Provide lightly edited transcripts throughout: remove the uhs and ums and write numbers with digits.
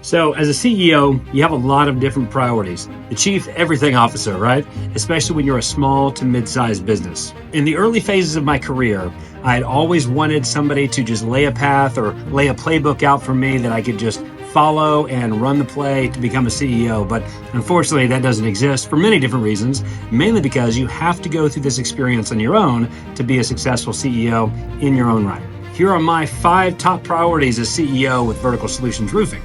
So as a CEO, you have a lot of different priorities. The chief everything officer, right? Especially when you're a small to mid-sized business. In the early phases of my career, I had always wanted somebody to just lay a path or lay a playbook out for me that I could just follow and run the play to become a CEO. But unfortunately, that doesn't exist for many different reasons, mainly because you have to go through this experience on your own to be a successful CEO in your own right. Here are my 5 top priorities as CEO with Vertical Solutions Roofing.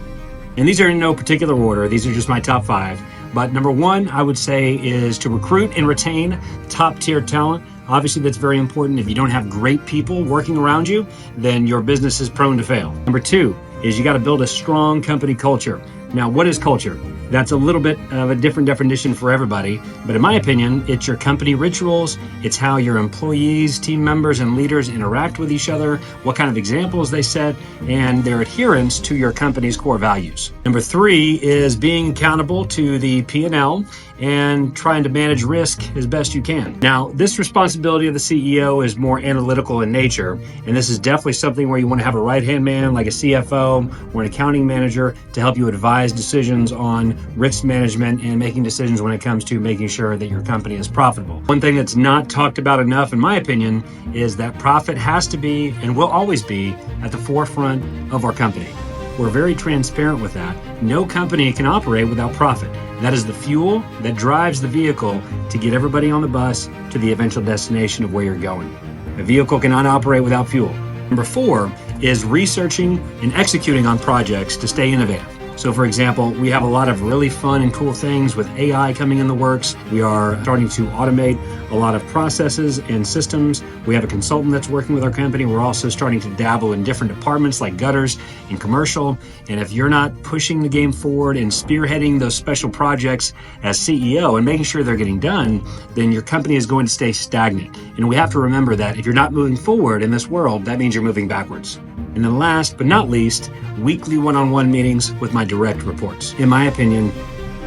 And these are in no particular order. These are just my top 5. But number 1, I would say, is to recruit and retain top tier talent. Obviously, that's very important. If you don't have great people working around you, then your business is prone to fail. Number 2 is you got to build a strong company culture. Now, what is culture? That's a little bit of a different definition for everybody, but in my opinion, it's your company rituals, it's how your employees, team members, and leaders interact with each other, what kind of examples they set, and their adherence to your company's core values. Number 3 is being accountable to the P&L and trying to manage risk as best you can. Now, this responsibility of the CEO is more analytical in nature, and this is definitely something where you want to have a right-hand man like a CFO or an accounting manager to help you advise decisions on risk management and making decisions when it comes to making sure that your company is profitable. One thing that's not talked about enough, in my opinion, is that profit has to be and will always be at the forefront of our company. We're very transparent with that. No company can operate without profit. That is the fuel that drives the vehicle to get everybody on the bus to the eventual destination of where you're going. A vehicle cannot operate without fuel. Number 4 is researching and executing on projects to stay innovative. So for example, we have a lot of really fun and cool things with AI coming in the works. We are starting to automate a lot of processes and systems. We have a consultant that's working with our company. We're also starting to dabble in different departments like gutters and commercial. And if you're not pushing the game forward and spearheading those special projects as CEO and making sure they're getting done, then your company is going to stay stagnant. And we have to remember that if you're not moving forward in this world, that means you're moving backwards. And then last but not least, weekly one-on-one meetings with my direct reports. In my opinion,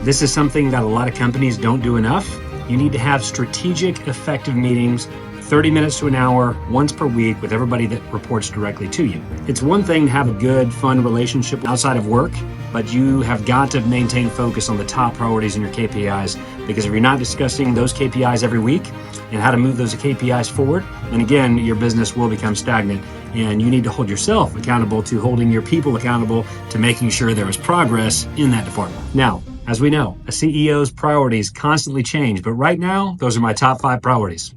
this is something that a lot of companies don't do enough. You need to have strategic, effective meetings, 30 minutes to an hour, once per week with everybody that reports directly to you. It's one thing to have a good, fun relationship outside of work, but you have got to maintain focus on the top priorities in your KPIs, because if you're not discussing those KPIs every week and how to move those KPIs forward, then again, your business will become stagnant, and you need to hold yourself accountable to holding your people accountable to making sure there is progress in that department. Now, as we know, a CEO's priorities constantly change, but right now, those are my top 5 priorities.